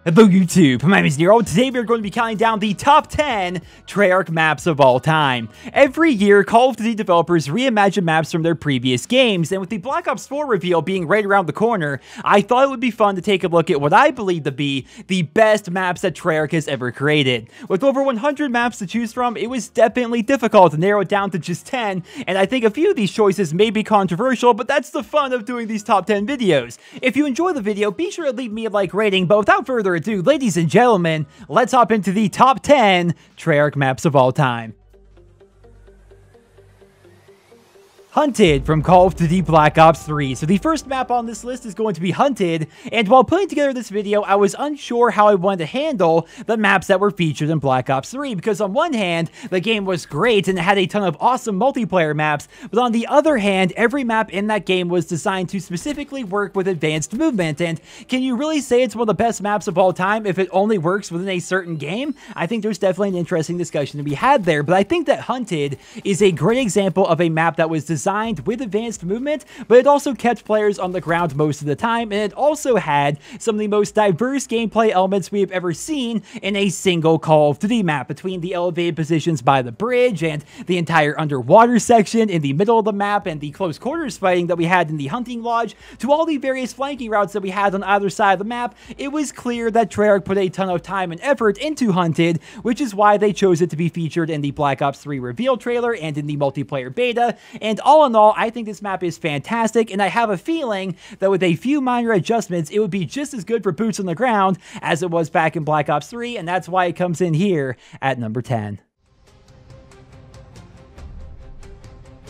Hello YouTube, my name is Nero. Today we are going to be counting down the top 10 Treyarch maps of all time. Every year, Call of Duty developers reimagine maps from their previous games, and with the Black Ops 4 reveal being right around the corner, I thought it would be fun to take a look at what I believe to be the best maps that Treyarch has ever created. With over 100 maps to choose from, it was definitely difficult to narrow it down to just 10, and I think a few of these choices may be controversial, but that's the fun of doing these top 10 videos. If you enjoy the video, be sure to leave me a like rating, but without further ado, ladies and gentlemen, let's hop into the top 10 Treyarch maps of all time. Hunted from Call of Duty Black Ops 3. So the first map on this list is going to be Hunted, and while putting together this video, I was unsure how I wanted to handle the maps that were featured in Black Ops 3, because on one hand, the game was great and it had a ton of awesome multiplayer maps, but on the other hand, every map in that game was designed to specifically work with advanced movement, and can you really say it's one of the best maps of all time if it only works within a certain game? I think there's definitely an interesting discussion to be had there, but I think that Hunted is a great example of a map that was designed with advanced movement, but it also kept players on the ground most of the time, and it also had some of the most diverse gameplay elements we have ever seen in a single Call of Duty map, between the elevated positions by the bridge and the entire underwater section in the middle of the map and the close quarters fighting that we had in the hunting lodge, to all the various flanking routes that we had on either side of the map. It was clear that Treyarch put a ton of time and effort into Hunted, which is why they chose it to be featured in the Black Ops 3 reveal trailer and in the multiplayer beta, and all in all, I think this map is fantastic, and I have a feeling that with a few minor adjustments, it would be just as good for boots on the ground as it was back in Black Ops 3, and that's why it comes in here at number 10.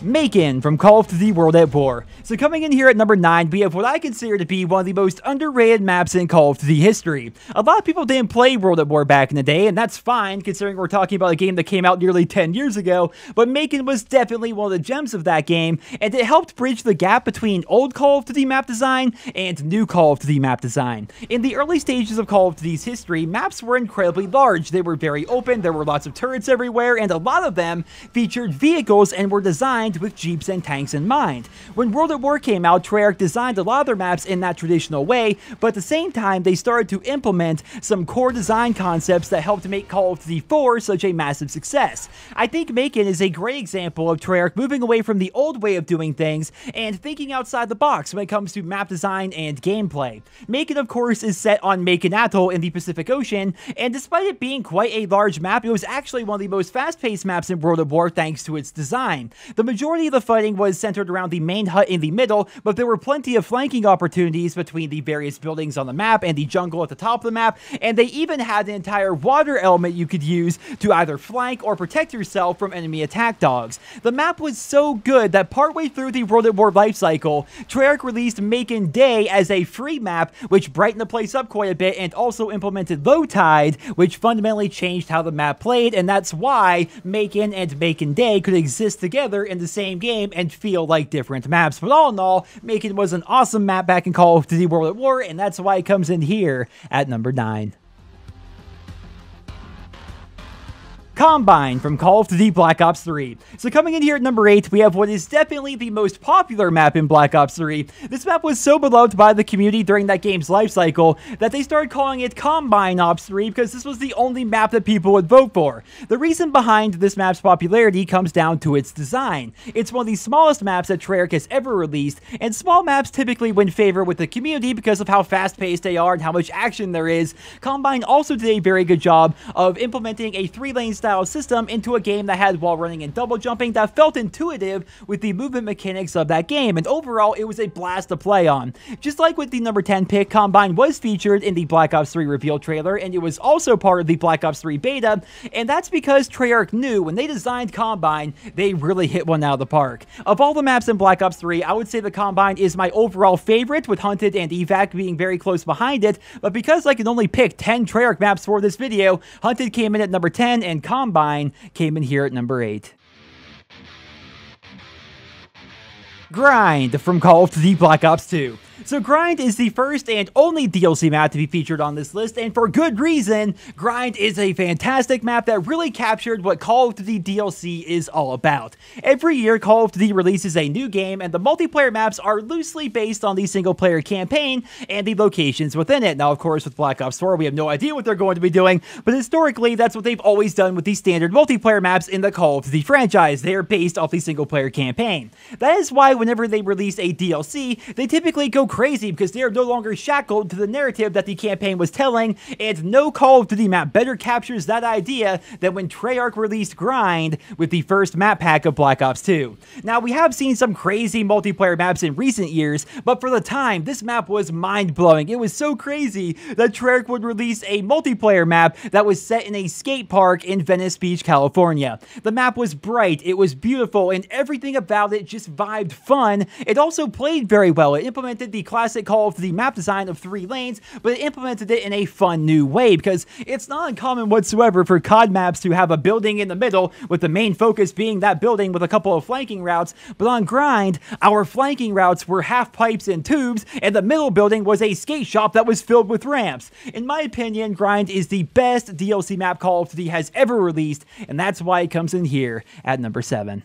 Makin from Call of Duty World at War. So coming in here at number 9, we have what I consider to be one of the most underrated maps in Call of Duty history. A lot of people didn't play World at War back in the day, and that's fine considering we're talking about a game that came out nearly 10 years ago, but Makin was definitely one of the gems of that game, and it helped bridge the gap between old Call of Duty map design and new Call of Duty map design. In the early stages of Call of Duty's history, maps were incredibly large. They were very open, there were lots of turrets everywhere, and a lot of them featured vehicles and were designed with jeeps and tanks in mind. When World at War came out, Treyarch designed a lot of their maps in that traditional way, but at the same time, they started to implement some core design concepts that helped make Call of Duty 4 such a massive success. I think Makin is a great example of Treyarch moving away from the old way of doing things and thinking outside the box when it comes to map design and gameplay. Makin, of course, is set on Makin Atoll in the Pacific Ocean, and despite it being quite a large map, it was actually one of the most fast-paced maps in World at War thanks to its design. The majority of the fighting was centered around the main hut in the middle, but there were plenty of flanking opportunities between the various buildings on the map and the jungle at the top of the map, and they even had an entire water element you could use to either flank or protect yourself from enemy attack dogs. The map was so good that partway through the World at War lifecycle, Treyarch released Makin Day as a free map, which brightened the place up quite a bit, and also implemented Low Tide, which fundamentally changed how the map played, and that's why Makin and Makin Day could exist together in the same game and feel like different maps. But all in all, Makin was an awesome map back in Call of Duty World at War, and that's why it comes in here at number 9. Combine from Call of Duty Black Ops 3. So coming in here at number 8, we have what is definitely the most popular map in Black Ops 3. This map was so beloved by the community during that game's life cycle that they started calling it Combine Ops 3 because this was the only map that people would vote for. The reason behind this map's popularity comes down to its design. It's one of the smallest maps that Treyarch has ever released, and small maps typically win favor with the community because of how fast-paced they are and how much action there is. Combine also did a very good job of implementing a 3-lane style system into a game that had wall running and double jumping that felt intuitive with the movement mechanics of that game, and overall it was a blast to play on. Just like with the number 10 pick, Combine was featured in the Black Ops 3 reveal trailer, and it was also part of the Black Ops 3 beta, and that's because Treyarch knew when they designed Combine, they really hit one out of the park. Of all the maps in Black Ops 3, I would say the Combine is my overall favorite, with Hunted and Evac being very close behind it, but because I can only pick 10 Treyarch maps for this video, Hunted came in at number 10, and Combine came in here at number 8. Grind from Call of Duty Black Ops 2. So Grind is the first and only DLC map to be featured on this list, and for good reason. Grind is a fantastic map that really captured what Call of Duty DLC is all about. Every year, Call of Duty releases a new game, and the multiplayer maps are loosely based on the single-player campaign and the locations within it. Now, of course, with Black Ops 4, we have no idea what they're going to be doing, but historically, that's what they've always done with the standard multiplayer maps in the Call of Duty franchise. They're based off the single-player campaign. That is why whenever they release a DLC, they typically go crazy because they are no longer shackled to the narrative that the campaign was telling, and no Call of Duty map better captures that idea than when Treyarch released Grind with the first map pack of Black Ops 2. Now, we have seen some crazy multiplayer maps in recent years, but for the time, this map was mind-blowing. It was so crazy that Treyarch would release a multiplayer map that was set in a skate park in Venice Beach, California. The map was bright, it was beautiful, and everything about it just vibed fun. It also played very well. It implemented the classic Call of Duty map design of 3 lanes, but it implemented it in a fun new way, because it's not uncommon whatsoever for COD maps to have a building in the middle, with the main focus being that building with a couple of flanking routes, but on Grind, our flanking routes were half pipes and tubes, and the middle building was a skate shop that was filled with ramps. In my opinion, Grind is the best DLC map Call of Duty has ever released, and that's why it comes in here at number 7.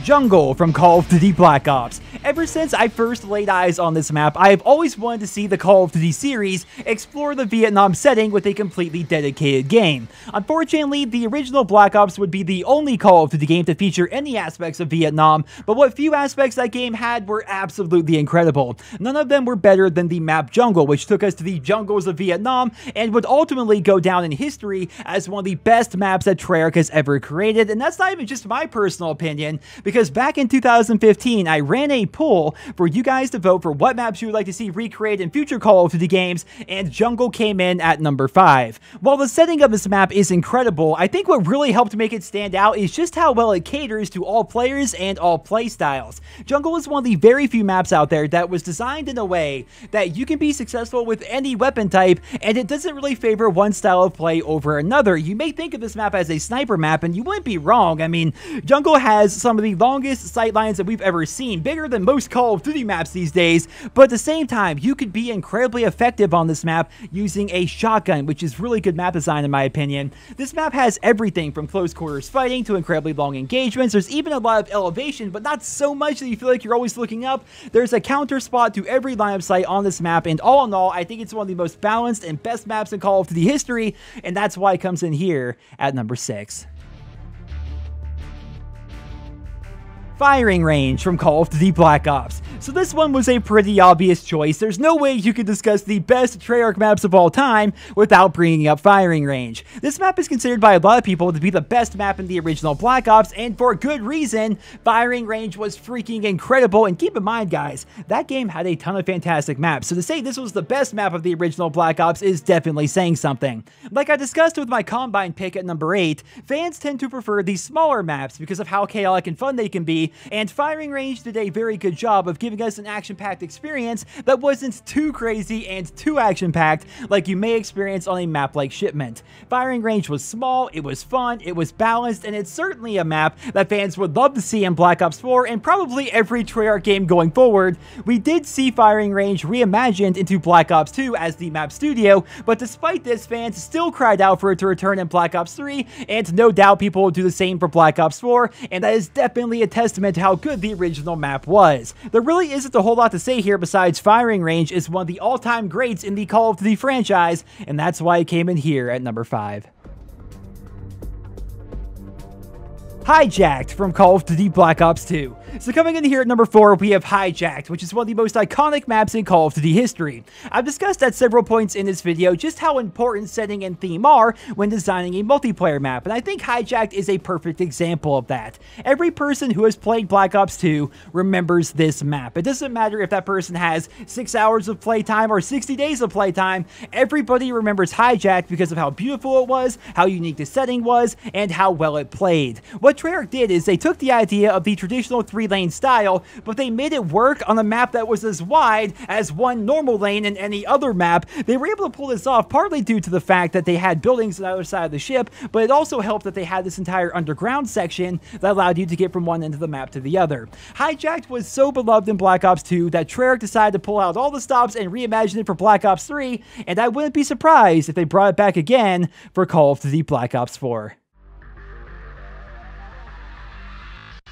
Jungle from Call of Duty Black Ops. Ever since I first laid eyes on this map, I have always wanted to see the Call of Duty series explore the Vietnam setting with a completely dedicated game. Unfortunately, the original Black Ops would be the only Call of Duty game to feature any aspects of Vietnam, but what few aspects that game had were absolutely incredible. None of them were better than the map Jungle, which took us to the jungles of Vietnam and would ultimately go down in history as one of the best maps that Treyarch has ever created, and that's not even just my personal opinion, because back in 2015, I ran a poll for you guys to vote for what maps you would like to see recreated in future Call of Duty games, and Jungle came in at number 5. While the setting of this map is incredible, I think what really helped make it stand out is just how well it caters to all players and all playstyles. Jungle is one of the very few maps out there that was designed in a way that you can be successful with any weapon type, and it doesn't really favor one style of play over another. You may think of this map as a sniper map, and you wouldn't be wrong. I mean, Jungle has some of the longest sight lines that we've ever seen, bigger than most Call of Duty maps these days, but at the same time, you could be incredibly effective on this map using a shotgun, which is really good map design in my opinion. This map has everything from close quarters fighting to incredibly long engagements. There's even a lot of elevation, but not so much that you feel like you're always looking up. There's a counter spot to every line of sight on this map, and all in all, I think it's one of the most balanced and best maps in Call of Duty history, and that's why it comes in here at number 6. Firing range from Call of Duty Black Ops. So this one was a pretty obvious choice. There's no way you could discuss the best Treyarch maps of all time without bringing up firing range. This map is considered by a lot of people to be the best map in the original Black Ops, and for good reason. Firing range was freaking incredible, and keep in mind guys, that game had a ton of fantastic maps, so to say this was the best map of the original Black Ops is definitely saying something. Like I discussed with my Combine pick at number 8, fans tend to prefer these smaller maps because of how chaotic and fun they can be, and firing range did a very good job of giving us an action-packed experience that wasn't too crazy and too action-packed like you may experience on a map like Shipment. Firing range was small, it was fun, it was balanced, and it's certainly a map that fans would love to see in Black Ops 4 and probably every Treyarch game going forward. We did see firing range reimagined into Black Ops 2 as the map studio, but despite this, fans still cried out for it to return in Black Ops 3, and no doubt people will do the same for Black Ops 4, and that is definitely a testament to how good the original map was. There really isn't a whole lot to say here besides firing range is one of the all-time greats in the Call of Duty franchise, and that's why it came in here at number 5. Hijacked from Call of Duty Black Ops 2. So coming in here at number 4, we have Hijacked, which is one of the most iconic maps in Call of Duty history. I've discussed at several points in this video just how important setting and theme are when designing a multiplayer map, and I think Hijacked is a perfect example of that. Every person who has played Black Ops 2 remembers this map. It doesn't matter if that person has 6 hours of playtime or 60 days of playtime, everybody remembers Hijacked because of how beautiful it was, how unique the setting was, and how well it played. What what Treyarch did is they took the idea of the traditional 3-lane style, but they made it work on a map that was as wide as one normal lane in any other map. They were able to pull this off partly due to the fact that they had buildings on the other side of the ship, but it also helped that they had this entire underground section that allowed you to get from one end of the map to the other. Hijacked was so beloved in Black Ops 2 that Treyarch decided to pull out all the stops and reimagine it for Black Ops 3, and I wouldn't be surprised if they brought it back again for Call of Duty Black Ops 4.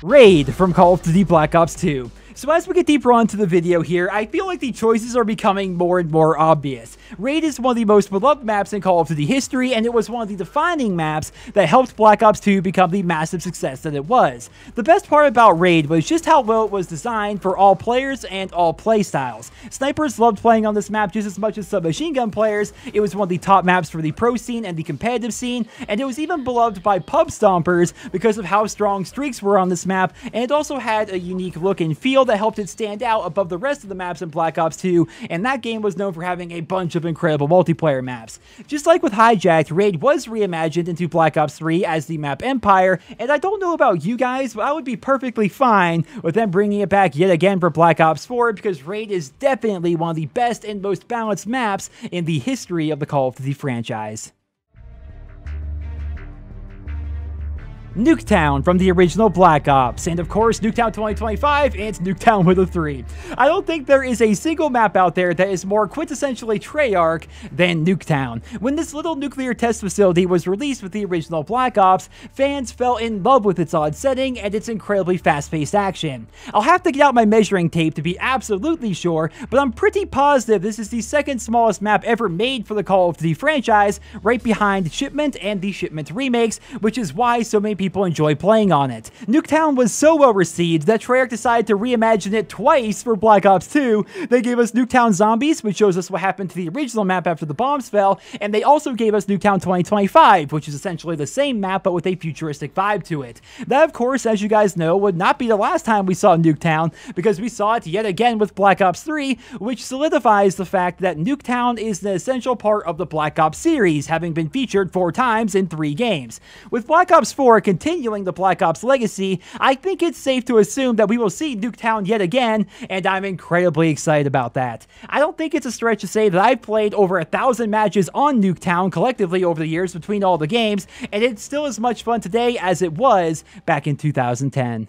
Raid from Call of Duty Black Ops 2. So as we get deeper onto the video here, I feel like the choices are becoming more and more obvious. Raid is one of the most beloved maps in Call of Duty history, and it was one of the defining maps that helped Black Ops 2 become the massive success that it was. The best part about Raid was just how well it was designed for all players and all playstyles. Snipers loved playing on this map just as much as submachine gun players. It was one of the top maps for the pro scene and the competitive scene, and it was even beloved by pub stompers because of how strong streaks were on this map, and it also had a unique look and feel that helped it stand out above the rest of the maps in Black Ops 2, and that game was known for having a bunch of incredible multiplayer maps. Just like with Hijacked, Raid was reimagined into Black Ops 3 as the map Empire, and I don't know about you guys, but I would be perfectly fine with them bringing it back yet again for Black Ops 4, because Raid is definitely one of the best and most balanced maps in the history of the Call of Duty franchise. Nuketown from the original Black Ops, and of course Nuketown 2025 and Nuketown with a 3. I don't think there is a single map out there that is more quintessentially Treyarch than Nuketown. When this little nuclear test facility was released with the original Black Ops, fans fell in love with its odd setting and its incredibly fast-paced action. I'll have to get out my measuring tape to be absolutely sure, but I'm pretty positive this is the second smallest map ever made for the Call of Duty franchise, right behind Shipment and the Shipment remakes, which is why so many people enjoy playing on it. Nuketown was so well received that Treyarch decided to reimagine it twice for Black Ops 2. They gave us Nuketown Zombies, which shows us what happened to the original map after the bombs fell, and they also gave us Nuketown 2025, which is essentially the same map but with a futuristic vibe to it. That, of course, as you guys know, would not be the last time we saw Nuketown, because we saw it yet again with Black Ops 3, which solidifies the fact that Nuketown is an essential part of the Black Ops series, having been featured 4 times in 3 games. With Black Ops 4 continuing the Black Ops legacy, I think it's safe to assume that we will see Nuketown yet again, and I'm incredibly excited about that. I don't think it's a stretch to say that I've played over 1,000 matches on Nuketown collectively over the years between all the games, and it's still as much fun today as it was back in 2010.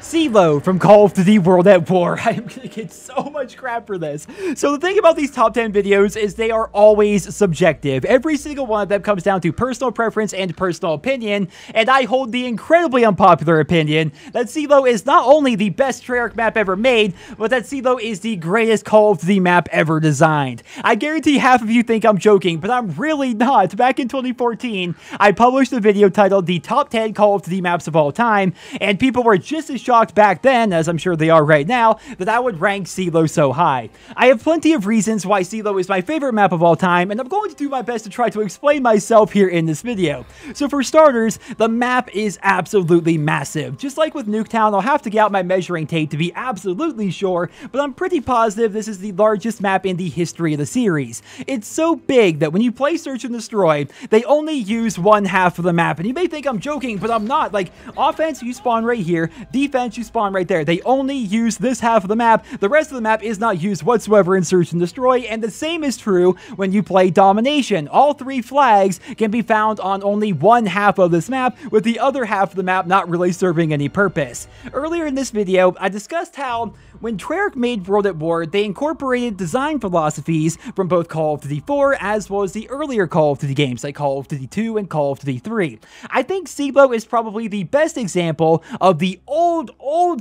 Seelow from Call of Duty World at War. I'm gonna get so much crap for this. So the thing about these top 10 videos is they are always subjective. Every single one of them comes down to personal preference and personal opinion, and I hold the incredibly unpopular opinion that Seelow is not only the best Treyarch map ever made, but that Seelow is the greatest Call of Duty map ever designed. I guarantee half of you think I'm joking, but I'm really not. Back in 2014, I published a video titled The Top 10 Call of Duty Maps of All Time, and people were just as shocked back then, as I'm sure they are right now, that I would rank Seelow so high. I have plenty of reasons why Seelow is my favorite map of all time, and I'm going to do my best to try to explain myself here in this video. So for starters, the map is absolutely massive. Just like with Nuketown, I'll have to get out my measuring tape to be absolutely sure, but I'm pretty positive this is the largest map in the history of the series. It's so big that when you play Search and Destroy, they only use one half of the map, and you may think I'm joking, but I'm not. Like, offense, you spawn right here, defense, you spawn right there. They only use this half of the map. The rest of the map is not used whatsoever in Search and Destroy, and the same is true when you play Domination. All 3 flags can be found on only one half of this map, with the other half of the map not really serving any purpose. Earlier in this video, I discussed how when Treyarch made World at War, they incorporated design philosophies from both Call of Duty 4 as well as the earlier Call of Duty games like Call of Duty 2 and Call of Duty 3. I think Seelow is probably the best example of the old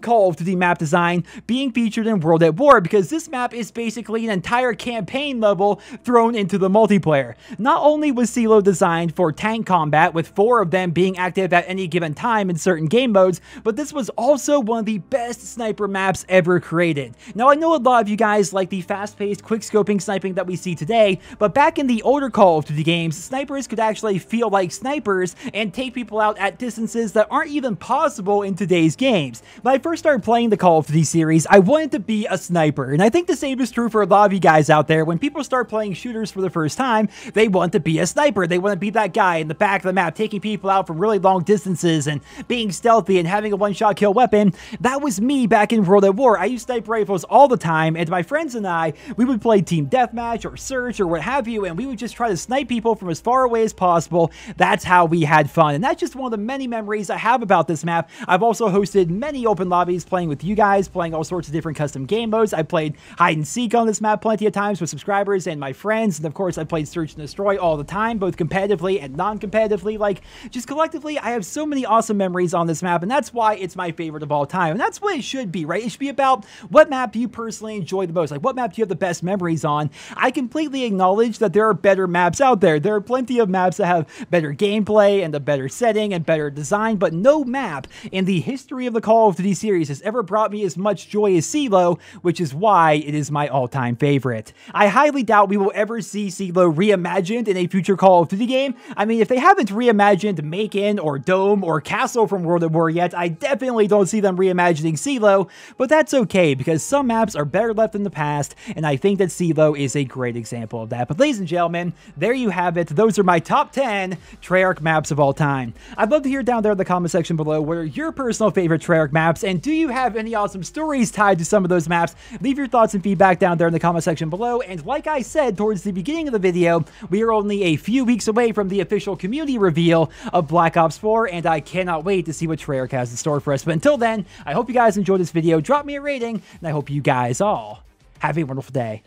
Call of Duty map design being featured in World at War, because this map is basically an entire campaign level thrown into the multiplayer. Not only was Seelow designed for tank combat, with 4 of them being active at any given time in certain game modes, but this was also one of the best sniper maps ever created. Now, I know a lot of you guys like the fast-paced, quick-scoping sniping that we see today, but back in the older Call of Duty games, snipers could actually feel like snipers and take people out at distances that aren't even possible in today's games. series. When I first started playing the Call of Duty series, I wanted to be a sniper, and I think the same is true for a lot of you guys out there. When people start playing shooters for the first time, they want to be a sniper. They want to be that guy in the back of the map, taking people out from really long distances and being stealthy and having a one-shot kill weapon. That was me back in World at War. I used sniper rifles all the time, and my friends and I, we would play team deathmatch or search or what have you, and we would just try to snipe people from as far away as possible. That's how we had fun, and that's just one of the many memories I have about this map. I've also hosted many open lobbies playing with you guys, playing all sorts of different custom game modes. I played hide and seek on this map plenty of times with subscribers and my friends, and of course I played search and destroy all the time, both competitively and non-competitively. Like, just collectively, I have so many awesome memories on this map, and that's why it's my favorite of all time. And that's what it should be, right? It should be about what map do you personally enjoy the most? Like, what map do you have the best memories on? I completely acknowledge that there are better maps out there. There are plenty of maps that have better gameplay and a better setting and better design, but no map in the history of the Call of Duty series has ever brought me as much joy as Seelow, which is why it is my all-time favorite. I highly doubt we will ever see Seelow reimagined in a future Call of Duty game. I mean, if they haven't reimagined Makin or Dome or Castle from World at War yet, I definitely don't see them reimagining Seelow, but that's okay because some maps are better left in the past, and I think that Seelow is a great example of that. But ladies and gentlemen, there you have it. Those are my top 10 Treyarch maps of all time. I'd love to hear down there in the comment section below what are your personal favorite Treyarch maps, and do you have any awesome stories tied to some of those maps? Leave your thoughts and feedback down there in the comment section below, and like I said towards the beginning of the video, we are only a few weeks away from the official community reveal of Black Ops 4, and I cannot wait to see what Treyarch has in store for us. But until then, I hope you guys enjoyed this video. Drop me a rating, and I hope you guys all have a wonderful day.